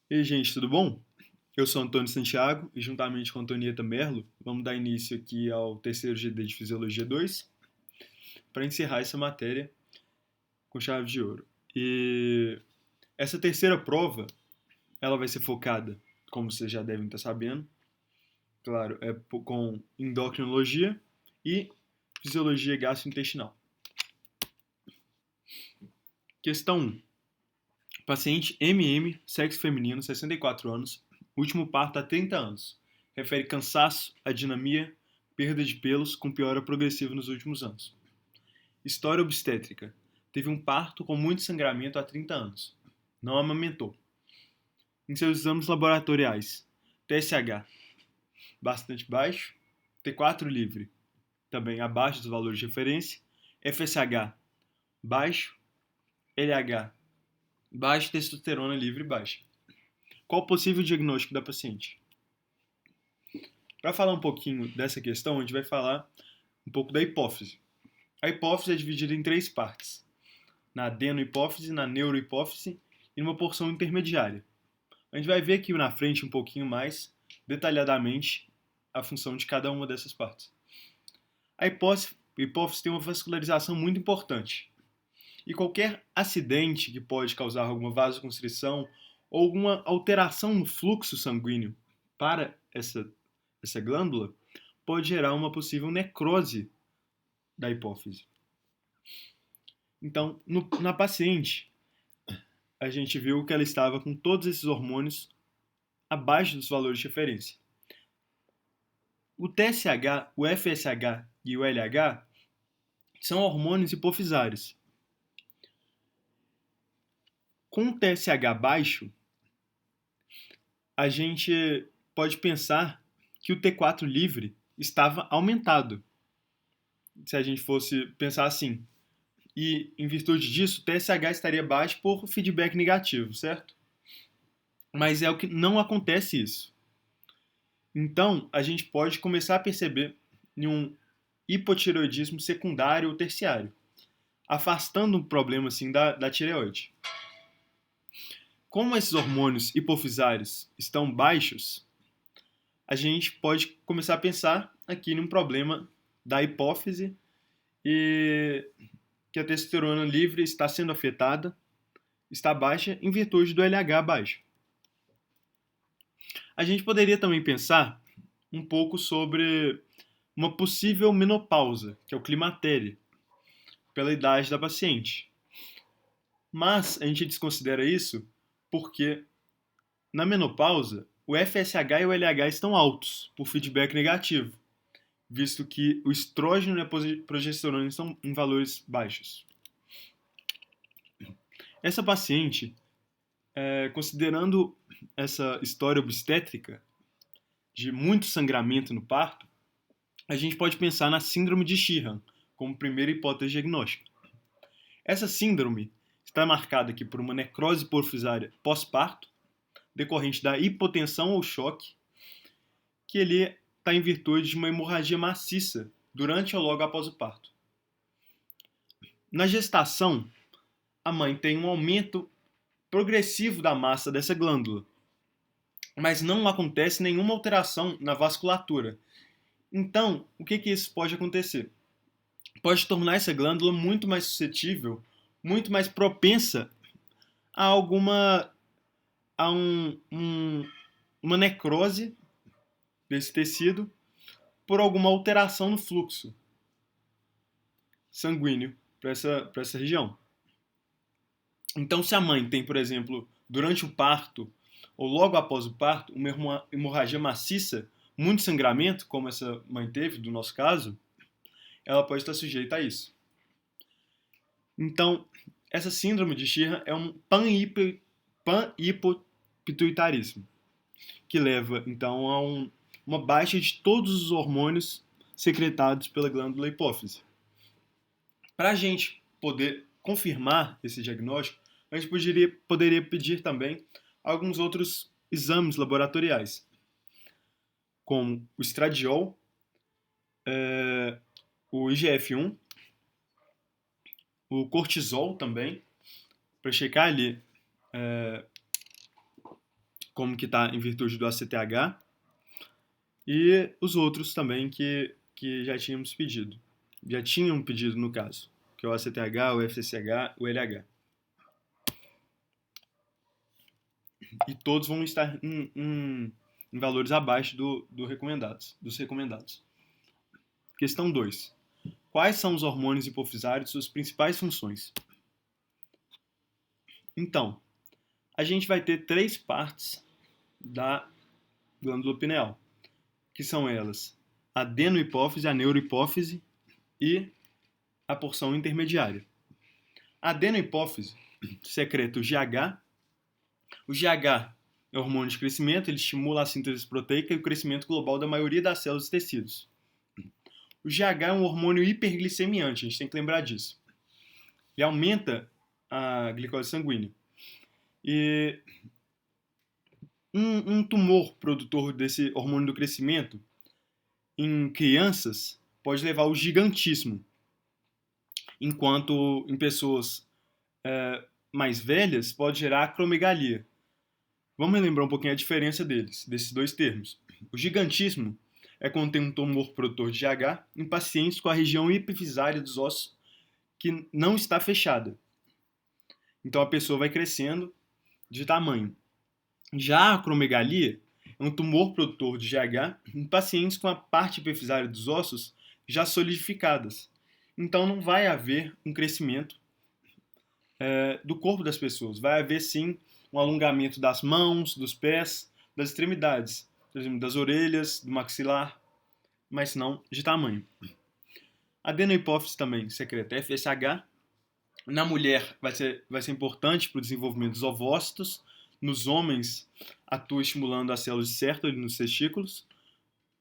E aí, gente, tudo bom? Eu sou Antônio Santiago e, juntamente com a Antonieta Merlo, vamos dar início aqui ao terceiro GD de Fisiologia 2 para encerrar essa matéria com chave de ouro. E essa terceira prova, ela vai ser focada, como vocês já devem estar sabendo, claro, com endocrinologia e fisiologia gastrointestinal. Questão 1. Paciente MM, sexo feminino, 64 anos, último parto há 30 anos. Refere cansaço, adinamia, perda de pelos com piora progressiva nos últimos anos. História obstétrica. Teve um parto com muito sangramento há 30 anos. Não amamentou. Em seus exames laboratoriais, TSH bastante baixo, T4 livre também abaixo dos valores de referência, FSH baixo, LH baixo, testosterona livre baixa. Qual o possível diagnóstico da paciente? Para falar um pouquinho dessa questão, a gente vai falar um pouco da hipófise. A hipófise é dividida em três partes: na adenohipófise, na neurohipófise e numa porção intermediária. A gente vai ver aqui na frente um pouquinho mais detalhadamente a função de cada uma dessas partes. A hipófise tem uma vascularização muito importante. E qualquer acidente que pode causar alguma vasoconstrição ou alguma alteração no fluxo sanguíneo para essa glândula pode gerar uma possível necrose da hipófise. Então, na paciente, a gente viu que ela estava com todos esses hormônios abaixo dos valores de referência. O TSH, o FSH e o LH são hormônios hipofisários. Com o TSH baixo, a gente pode pensar que o T4 livre estava aumentado, se a gente fosse pensar assim. E, em virtude disso, o TSH estaria baixo por feedback negativo, certo? Mas é o que não acontece isso. Então, a gente pode começar a perceber um hipotireoidismo secundário ou terciário, afastando um problema assim da tireoide. Como esses hormônios hipofisários estão baixos, a gente pode começar a pensar aqui num problema da hipófise e que a testosterona livre está sendo afetada, está baixa em virtude do LH baixo. A gente poderia também pensar um pouco sobre uma possível menopausa, que é o climatério, pela idade da paciente. Mas a gente desconsidera isso porque na menopausa o FSH e o LH estão altos por feedback negativo, visto que o estrógeno e a progesterona estão em valores baixos. Essa paciente, considerando essa história obstétrica de muito sangramento no parto, a gente pode pensar na síndrome de Sheehan como primeira hipótese diagnóstica. Essa síndrome está marcada aqui por uma necrose hipofisária pós-parto, decorrente da hipotensão ou choque, que ele está em virtude de uma hemorragia maciça durante ou logo após o parto. Na gestação, a mãe tem um aumento progressivo da massa dessa glândula, mas não acontece nenhuma alteração na vasculatura. Então, o que isso pode acontecer? Pode tornar essa glândula muito mais suscetível, muito mais propensa a alguma a uma necrose desse tecido por alguma alteração no fluxo sanguíneo para essa região. Então, se a mãe tem, por exemplo, durante o parto ou logo após o parto, uma hemorragia maciça, muito sangramento, como essa mãe teve, do nosso caso, ela pode estar sujeita a isso. Então, essa síndrome de Sheehan é um panhipopituitarismo, que leva, então, a uma baixa de todos os hormônios secretados pela glândula hipófise. Para a gente poder confirmar esse diagnóstico, a gente poderia pedir também alguns outros exames laboratoriais, como o estradiol, o IGF-1, o cortisol também, para checar ali como que está em virtude do ACTH, e os outros também que já tínhamos pedido. Já tinham pedido, no caso, que é o ACTH, o FSH, o LH. E todos vão estar em valores abaixo dos recomendados. Questão 2. Quais são os hormônios hipofisários e suas principais funções? Então, a gente vai ter 3 partes da glândula pineal, que são elas a adenohipófise, a neurohipófise e a porção intermediária. A adenohipófise secreta o GH. O GH é o hormônio de crescimento, ele estimula a síntese proteica e o crescimento global da maioria das células e tecidos. O GH é um hormônio hiperglicemiante, a gente tem que lembrar disso. Ele aumenta a glicose sanguínea. E um tumor produtor desse hormônio do crescimento em crianças pode levar ao gigantismo, enquanto em pessoas mais velhas pode gerar acromegalia. Vamos lembrar um pouquinho a diferença desses dois termos. O gigantismo é quando tem um tumor produtor de GH em pacientes com a região hipofisária dos ossos que não está fechada. Então a pessoa vai crescendo de tamanho. Já a acromegalia é um tumor produtor de GH em pacientes com a parte hipofisária dos ossos já solidificadas. Então não vai haver um crescimento do corpo das pessoas. Vai haver sim um alongamento das mãos, dos pés, das extremidades, por exemplo, das orelhas, do maxilar, mas não de tamanho. A adenohipófise também secreta FSH. Na mulher vai ser importante para o desenvolvimento dos ovócitos. Nos homens, atua estimulando as células de Sertoli nos testículos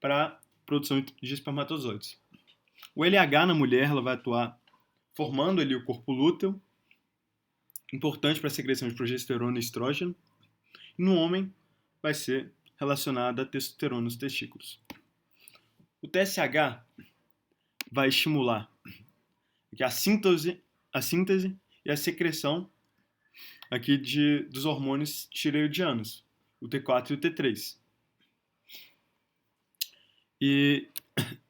para a produção de espermatozoides. O LH na mulher ela vai atuar formando ali o corpo lúteo, importante para a secreção de progesterona e estrógeno. E no homem vai ser relacionado a testosterona nos testículos. O TSH vai estimular a síntese e a secreção aqui dos hormônios tireoidianos, o T4 e o T3. E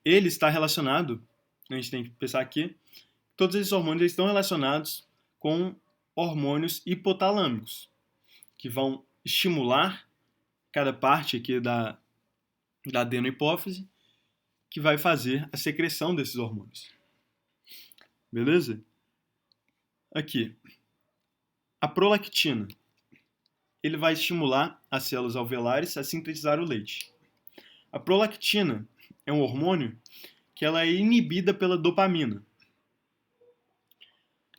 ele está relacionado, a gente tem que pensar aqui, todos esses hormônios estão relacionados com hormônios hipotalâmicos, que vão estimular cada parte aqui da adenohipófise, que vai fazer a secreção desses hormônios. Beleza? Aqui. A prolactina. Ele vai estimular as células alveolares a sintetizar o leite. A prolactina é um hormônio que ela é inibida pela dopamina.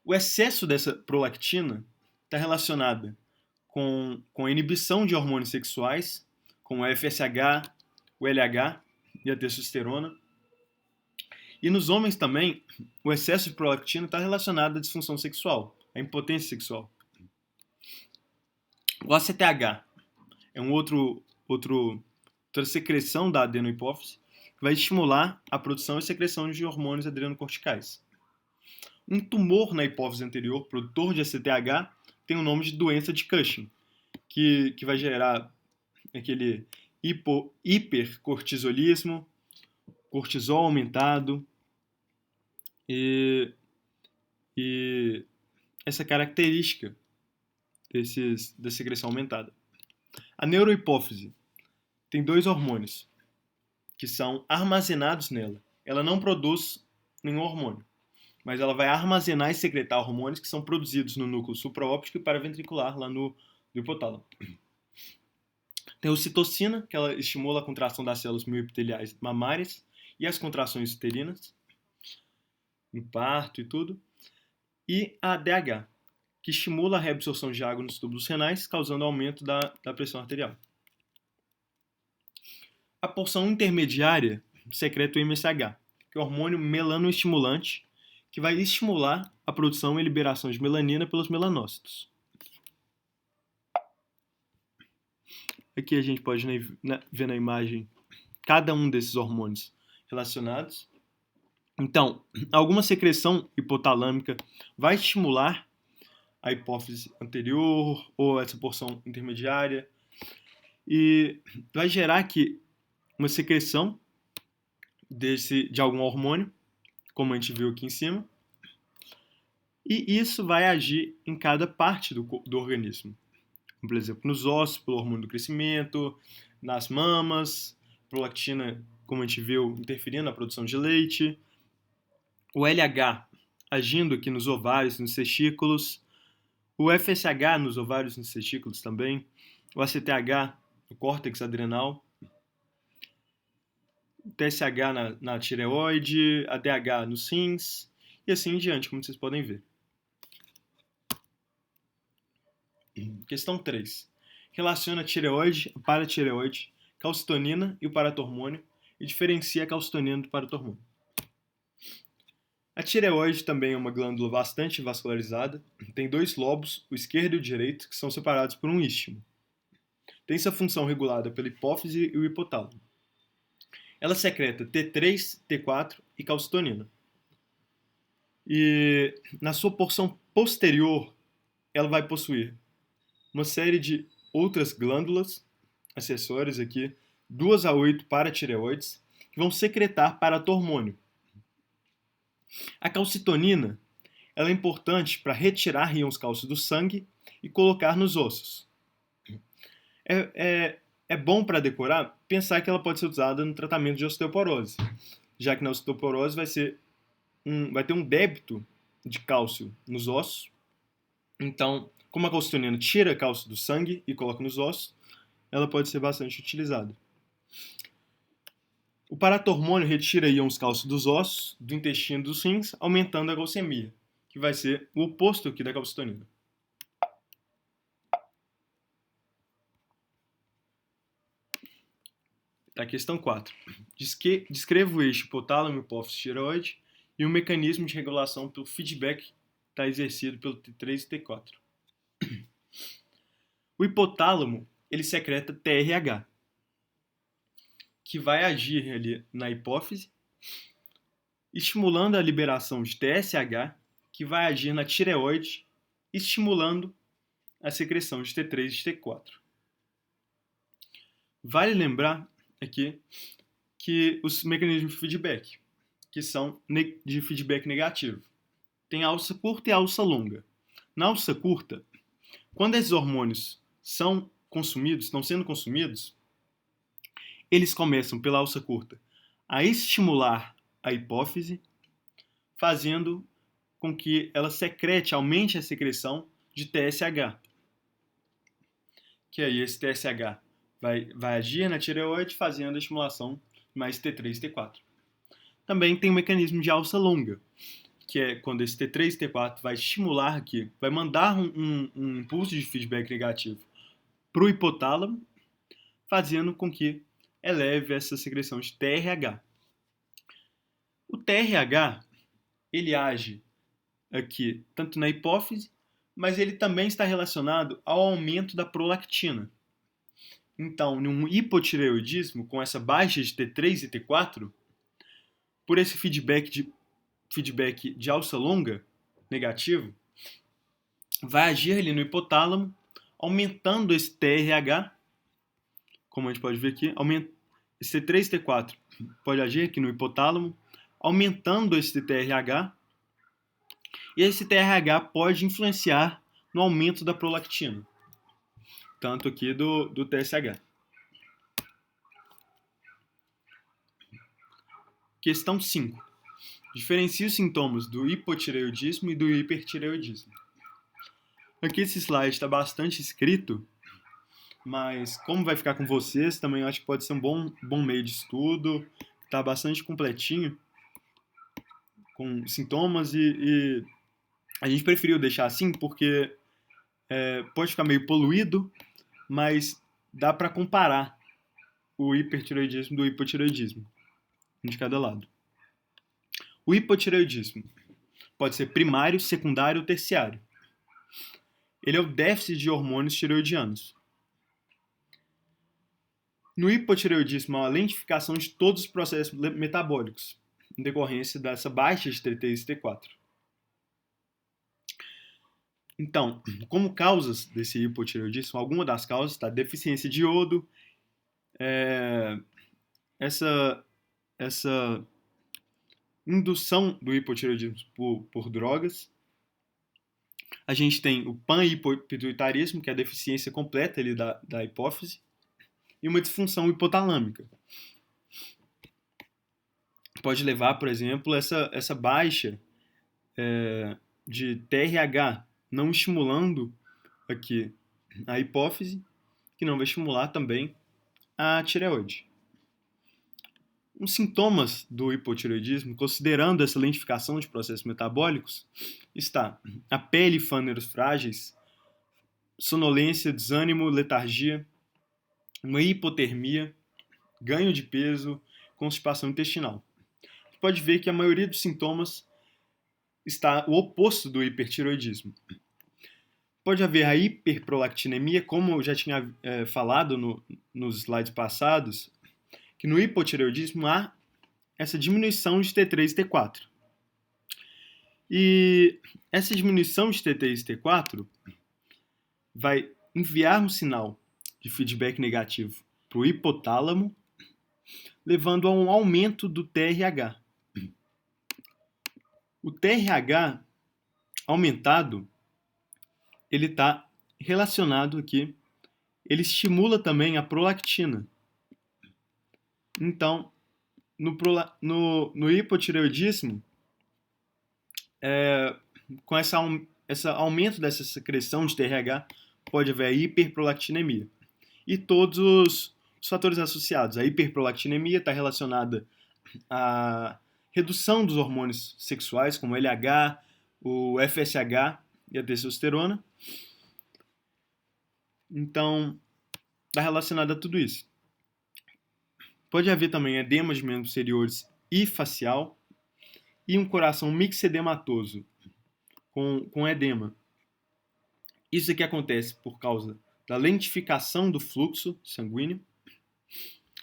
O excesso dessa prolactina está relacionado com a inibição de hormônios sexuais, como o FSH, o LH e a testosterona. E nos homens também, o excesso de prolactina está relacionado à disfunção sexual, à impotência sexual. O ACTH é outra secreção da adenohipófise que vai estimular a produção e secreção de hormônios adrenocorticais. Um tumor na hipófise anterior, produtor de ACTH, tem o nome de doença de Cushing, que vai gerar aquele hipercortisolismo, cortisol aumentado e essa característica da secreção aumentada. A neurohipófise tem 2 hormônios que são armazenados nela. Ela não produz nenhum hormônio, mas ela vai armazenar e secretar hormônios que são produzidos no núcleo supraóptico e paraventricular, lá no hipotálamo. Tem a ocitocina, que ela estimula a contração das células mioepiteliais mamárias e as contrações uterinas, em parto e tudo. E a ADH, que estimula a reabsorção de água nos túbulos renais, causando aumento da pressão arterial. A porção intermediária secreta o MSH, que é o hormônio melanoestimulante, que vai estimular a produção e liberação de melanina pelos melanócitos. Aqui a gente pode ver na imagem cada um desses hormônios relacionados. Então, alguma secreção hipotalâmica vai estimular a hipófise anterior ou essa porção intermediária. e vai gerar aqui uma secreção de algum hormônio, como a gente viu aqui em cima, e isso vai agir em cada parte do organismo. Por exemplo, nos ossos, pelo hormônio do crescimento, nas mamas, prolactina, como a gente viu, interferindo na produção de leite, o LH agindo aqui nos ovários, nos testículos, o FSH nos ovários e nos testículos também, o ACTH no córtex adrenal, o TSH na tireoide, a DH nos rins e assim em diante, como vocês podem ver. Questão 3. Relaciona a tireoide, a paratireoide, calcitonina e o paratormônio e diferencia a calcitonina do paratormônio. A tireoide também é uma glândula bastante vascularizada, tem dois lobos, o esquerdo e o direito, que são separados por um istmo. Tem sua função regulada pela hipófise e o hipotálamo. Ela secreta T3, T4 e calcitonina. E na sua porção posterior, ela vai possuir uma série de outras glândulas acessórias aqui, 2 a 8 paratireoides, que vão secretar paratormônio. A calcitonina ela é importante para retirar íons cálcio do sangue e colocar nos ossos. É bom para decorar pensar que ela pode ser usada no tratamento de osteoporose, já que na osteoporose vai ter um débito de cálcio nos ossos. Então, como a calcitonina tira cálcio do sangue e coloca nos ossos, ela pode ser bastante utilizada. O paratormônio retira íons cálcio dos ossos, do intestino e dos rins, aumentando a glicemia, que vai ser o oposto aqui da calcitonina. A questão 4. Descreva o eixo hipotálamo, hipófise, tireoide e o mecanismo de regulação pelo feedback está exercido pelo T3 e T4. O hipotálamo ele secreta TRH, que vai agir ali na hipófise, estimulando a liberação de TSH, que vai agir na tireoide, estimulando a secreção de T3 e T4. Vale lembrar aqui que os mecanismos de feedback, que são de feedback negativo, tem a alça curta e a alça longa. Na alça curta, quando esses hormônios estão sendo consumidos, eles começam pela alça curta a estimular a hipófise, fazendo com que ela aumente a secreção de TSH. Que aí esse TSH vai agir na tireoide, fazendo a estimulação mais T3 e T4. Também tem um mecanismo de alça longa, que é quando esse T3 e T4 vai estimular aqui, vai mandar um impulso de feedback negativo para o hipotálamo, fazendo com que eleve essa secreção de TRH. O TRH, ele age aqui tanto na hipófise, mas ele também está relacionado ao aumento da prolactina. Então, num hipotireoidismo, com essa baixa de T3 e T4, por esse feedback de alça longa, negativo, vai agir ali no hipotálamo, aumentando esse TRH, como a gente pode ver aqui, esse T3 e T4 pode agir aqui no hipotálamo, aumentando esse TRH, e esse TRH pode influenciar no aumento da prolactina, tanto aqui do TSH. Questão 5. Diferencie os sintomas do hipotireoidismo e do hipertireoidismo. Aqui esse slide está bastante escrito, mas como vai ficar com vocês, também acho que pode ser um bom meio de estudo, está bastante completinho, com sintomas, e a gente preferiu deixar assim porque pode ficar meio poluído, mas dá para comparar o hipertireoidismo do hipotireoidismo, um de cada lado. O hipotireoidismo pode ser primário, secundário ou terciário. Ele é o déficit de hormônios tireoidianos. No hipotireoidismo, há uma lentificação de todos os processos metabólicos, em decorrência dessa baixa de T3 e T4. Então, como causas desse hipotireoidismo, alguma das causas está deficiência de iodo, é, essa, essa indução do hipotireoidismo por drogas. A gente tem o panhipopituitarismo, que é a deficiência completa ali da hipófise, e uma disfunção hipotalâmica. Pode levar, por exemplo, essa baixa de TRH, não estimulando aqui a hipófise, que não vai estimular também a tireoide. Os sintomas do hipotireoidismo, considerando essa lentificação de processos metabólicos, está a pele e fâneros frágeis, sonolência, desânimo, letargia, uma hipotermia, ganho de peso, constipação intestinal. Você pode ver que a maioria dos sintomas está o oposto do hipertireoidismo. Pode haver a hiperprolactinemia, como eu já tinha falado nos slides passados, que no hipotireoidismo há essa diminuição de T3 e T4. E essa diminuição de T3 e T4 vai enviar um sinal de feedback negativo para o hipotálamo, levando a um aumento do TRH. O TRH aumentado, ele está relacionado aqui, ele estimula também a prolactina. Então, no hipotireoidismo, com esse aumento dessa secreção de TRH, pode haver a hiperprolactinemia. E todos os fatores associados. A hiperprolactinemia está relacionada à redução dos hormônios sexuais, como o LH, o FSH e a testosterona. Então, está relacionada a tudo isso. Pode haver também edema de membros inferiores e facial e um coração mixedematoso com edema. Isso aqui acontece por causa da lentificação do fluxo sanguíneo,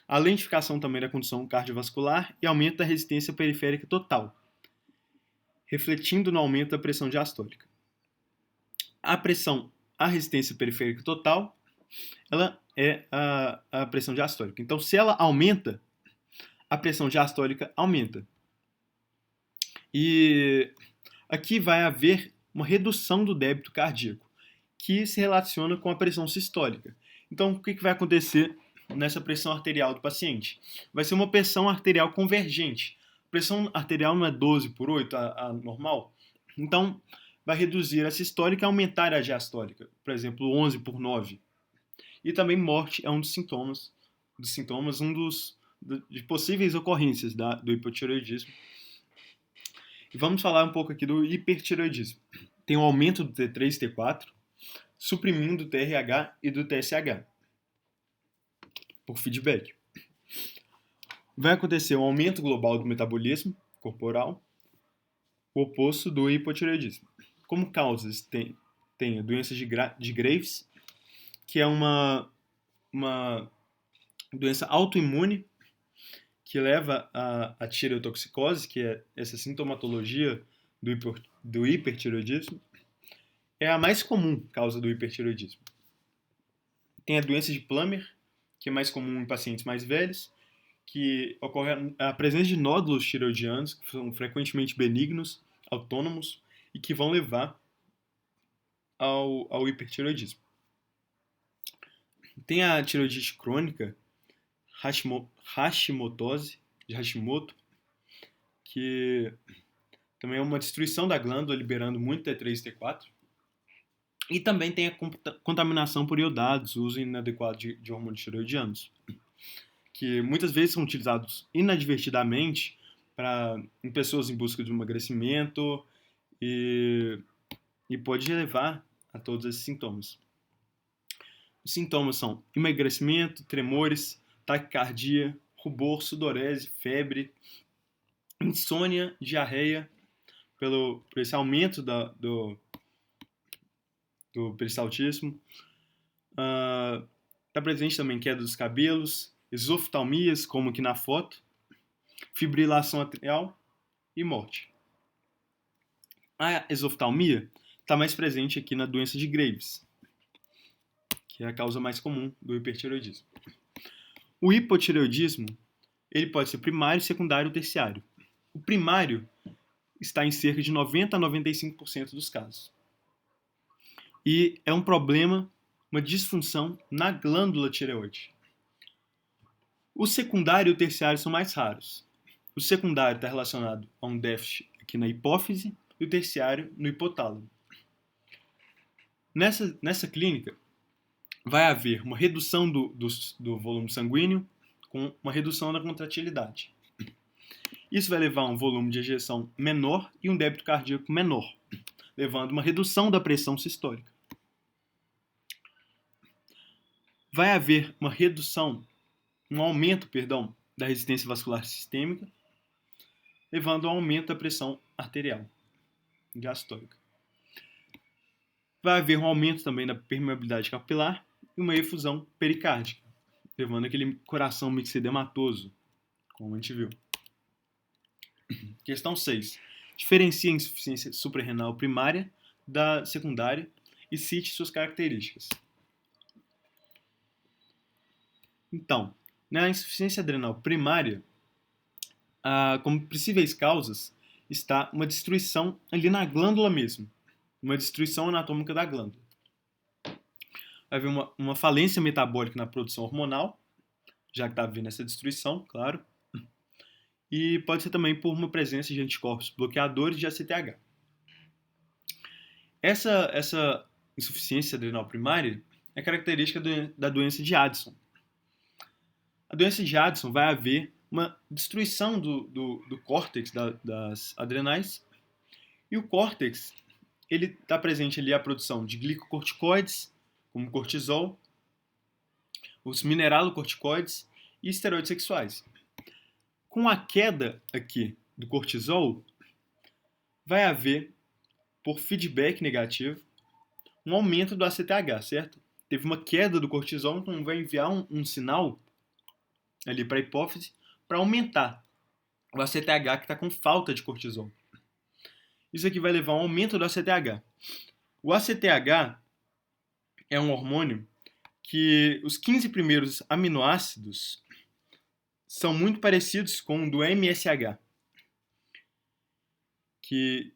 a lentificação também da condição cardiovascular e aumento da resistência periférica total, refletindo no aumento da pressão diastólica. A resistência periférica total, ela é a pressão diastólica. Então, se ela aumenta, a pressão diastólica aumenta. E aqui vai haver uma redução do débito cardíaco, que se relaciona com a pressão sistólica. Então, o que vai acontecer nessa pressão arterial do paciente? Vai ser uma pressão arterial convergente. A pressão arterial não é 12/8, a normal? Então, vai reduzir a sistólica e aumentar a diastólica. Por exemplo, 11/9. E também morte é um dos sintomas, de possíveis ocorrências do hipotireoidismo. E vamos falar um pouco aqui do hipertireoidismo. Tem um aumento do T3 e T4, suprimindo o TRH e do TSH por feedback. Vai acontecer um aumento global do metabolismo corporal, o oposto do hipotireoidismo. Como causas, tem a doença de Graves, que é uma doença autoimune que leva à tireotoxicose, que é essa sintomatologia do hipertireoidismo. É a mais comum causa do hipertireoidismo. Tem a doença de Plummer, que é mais comum em pacientes mais velhos, que ocorre a presença de nódulos tireoidianos, que são frequentemente benignos, autônomos, e que vão levar ao hipertireoidismo. Tem a tireoidite crônica, Hashimotosis, de Hashimoto, que também é uma destruição da glândula, liberando muito T3 e T4. E também tem a contaminação por iodados, o uso inadequado de hormônios tireoidianos, que muitas vezes são utilizados inadvertidamente em pessoas em busca de emagrecimento e pode levar a todos esses sintomas. Os sintomas são emagrecimento, tremores, taquicardia, rubor, sudorese, febre, insônia, diarreia, por esse aumento do peristaltismo. Está presente também queda dos cabelos, exoftalmias, como aqui na foto, fibrilação atrial e morte. A exoftalmia está mais presente aqui na doença de Graves, que é a causa mais comum do hipertireoidismo. O hipotireoidismo, ele pode ser primário, secundário ou terciário. O primário está em cerca de 90 a 95% dos casos. E é um problema, uma disfunção na glândula tireoide. O secundário e o terciário são mais raros. O secundário está relacionado a um déficit aqui na hipófise e o terciário no hipotálamo. Nessa clínica, vai haver uma redução do volume sanguíneo com uma redução da contratilidade. Isso vai levar a um volume de ejeção menor e um débito cardíaco menor, levando a uma redução da pressão sistólica. Vai haver um aumento da resistência vascular sistêmica, levando ao aumento da pressão arterial diastólica. Vai haver um aumento também da permeabilidade capilar e uma efusão pericárdica, levando aquele coração mixedematoso, como a gente viu. Questão 6. Diferencie a insuficiência suprarrenal primária da secundária e cite suas características. Então, na insuficiência adrenal primária, como possíveis causas, está uma destruição ali na glândula mesmo, uma destruição anatômica da glândula. Vai haver uma falência metabólica na produção hormonal, já que está havendo essa destruição, claro. E pode ser também por uma presença de anticorpos bloqueadores de ACTH. Essa insuficiência adrenal primária é característica da doença de Addison. A doença de Addison vai haver uma destruição do córtex das adrenais, e o córtex ele está presente ali a produção de glicocorticoides, como cortisol, os mineralocorticoides e esteroides sexuais. Com a queda aqui do cortisol, vai haver, por feedback negativo, um aumento do ACTH, certo? Teve uma queda do cortisol, então vai enviar um sinal ali para a hipófise para aumentar o ACTH que está com falta de cortisol. Isso aqui vai levar a um aumento do ACTH. O ACTH é um hormônio que os 15 primeiros aminoácidos são muito parecidos com o do MSH, que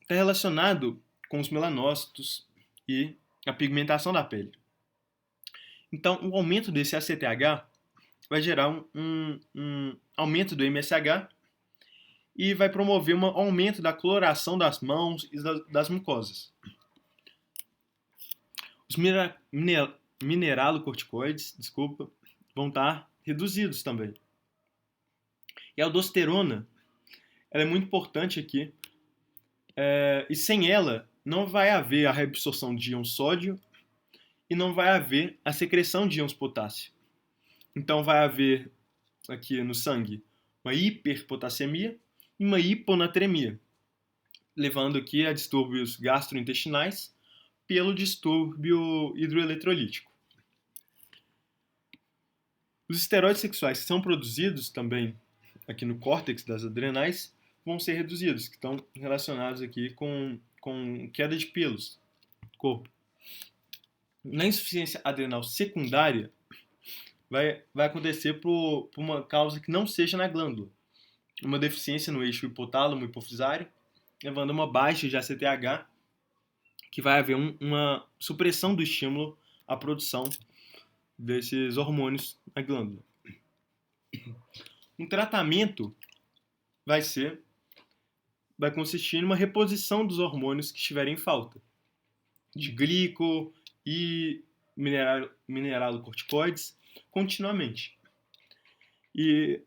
está relacionado com os melanócitos e a pigmentação da pele. Então, o aumento desse ACTH vai gerar um aumento do MSH e vai promover um aumento da coloração das mãos e das mucosas. Os mineralocorticoides, vão estar reduzidos também. E a aldosterona, ela é muito importante aqui, e sem ela não vai haver a reabsorção de íons sódio e não vai haver a secreção de íons potássio. Então vai haver aqui no sangue uma hiperpotassemia e uma hiponatremia, levando aqui a distúrbios gastrointestinais pelo distúrbio hidroeletrolítico. Os esteroides sexuais que são produzidos também aqui no córtex das adrenais vão ser reduzidos, que estão relacionados aqui com queda de pelos do corpo. Na insuficiência adrenal secundária, vai acontecer por uma causa que não seja na glândula. Uma deficiência no eixo hipotálamo hipofisário, levando a uma baixa de ACTH, que vai haver uma supressão do estímulo à produção desses hormônios na glândula. Um tratamento vai consistir em uma reposição dos hormônios que estiverem em falta, de glico e mineralocorticoides, continuamente. E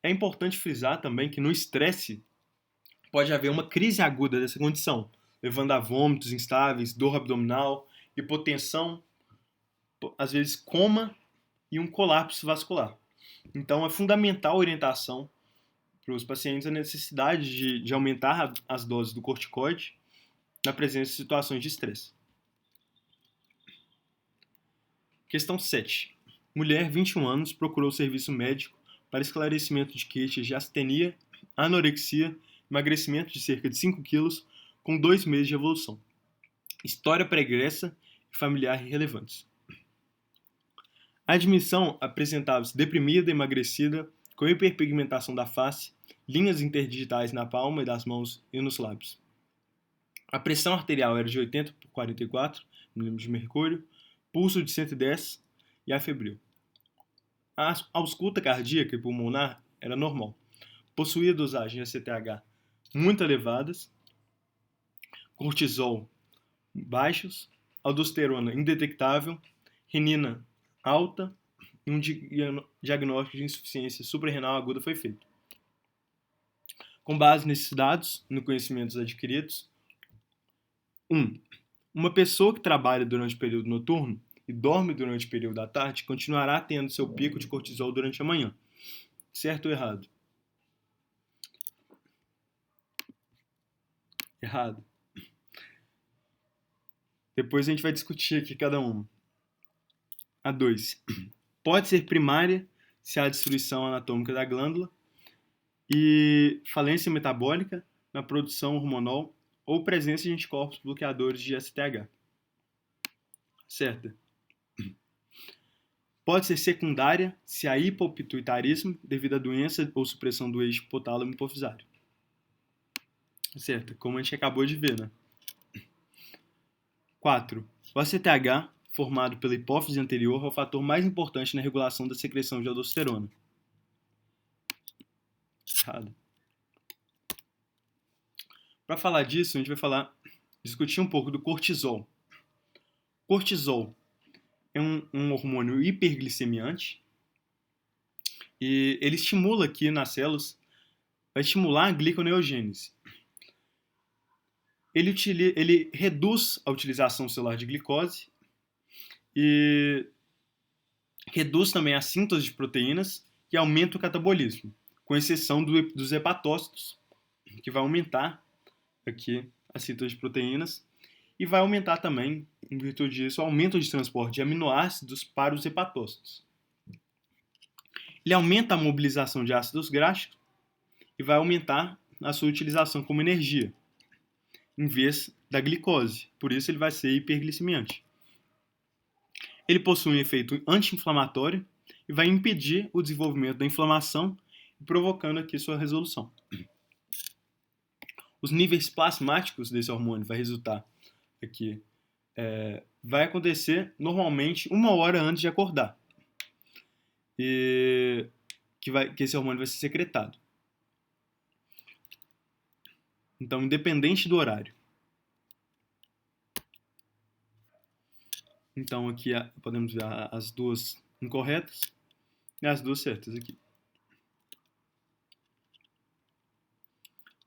é importante frisar também que no estresse pode haver uma crise aguda dessa condição, levando a vômitos instáveis, dor abdominal, hipotensão, às vezes coma e um colapso vascular. Então é fundamental a orientação para os pacientes a necessidade de aumentar as doses do corticoide na presença de situações de estresse. Questão 7. Mulher, 21 anos, procurou serviço médico para esclarecimento de queixas de astenia, anorexia, emagrecimento de cerca de 5 quilos com 2 meses de evolução. história pregressa e familiar irrelevantes. A admissão apresentava-se deprimida, emagrecida, com hiperpigmentação da face, linhas interdigitais na palma das mãos e nos lábios. A pressão arterial era de 80 por 44 milímetros de mercúrio, pulso de 110 e afebril. A ausculta cardíaca e pulmonar era normal. Possuía dosagem de ACTH muito elevadas, cortisol baixos, aldosterona indetectável, renina alta e um diagnóstico de insuficiência suprarrenal aguda foi feito. Com base nesses dados, no conhecimentos adquiridos, 1. Uma pessoa que trabalha durante o período noturno e dorme durante o período da tarde continuará tendo seu pico de cortisol durante a manhã. Certo ou errado? Errado. Depois a gente vai discutir aqui cada uma. A 2. Pode ser primária se há destruição anatômica da glândula e falência metabólica na produção hormonal ou presença de anticorpos bloqueadores de ACTH. Certo. Pode ser secundária se há hipopituitarismo devido à doença ou supressão do eixo hipotálamo hipofisário. Certo, como a gente acabou de ver, né? 4. O ACTH, formado pela hipófise anterior, é o fator mais importante na regulação da secreção de aldosterona. Errado. Para falar disso, a gente vai discutir um pouco do cortisol. Cortisol é um hormônio hiperglicemiante e ele estimula aqui nas células, vai estimular a gliconeogênese. Ele reduz a utilização celular de glicose e reduz também a síntese de proteínas e aumenta o catabolismo, com exceção dos hepatócitos, que vai aumentar aqui a síntese de proteínas e vai aumentar também, em virtude disso, o aumento de transporte de aminoácidos para os hepatócitos. Ele aumenta a mobilização de ácidos graxos e vai aumentar a sua utilização como energia, em vez da glicose. Por isso ele vai ser hiperglicemiante. Ele possui um efeito anti-inflamatório e vai impedir o desenvolvimento da inflamação, provocando aqui sua resolução. Os níveis plasmáticos desse hormônio vai acontecer normalmente 1 hora antes de acordar. E que esse hormônio vai ser secretado. Então, independente do horário. Então, aqui podemos ver as duas incorretas e as duas certas aqui.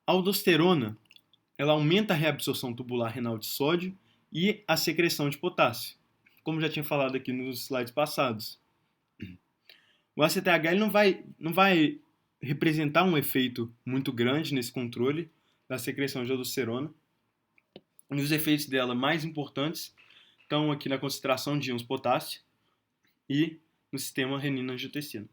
A aldosterona, ela aumenta a reabsorção tubular renal de sódio e a secreção de potássio, como já tinha falado aqui nos slides passados. O ACTH ele não vai representar um efeito muito grande nesse controle da secreção de aldosterona. E os efeitos dela mais importantes estão aqui na concentração de íons potássio e no sistema renina-angiotensina.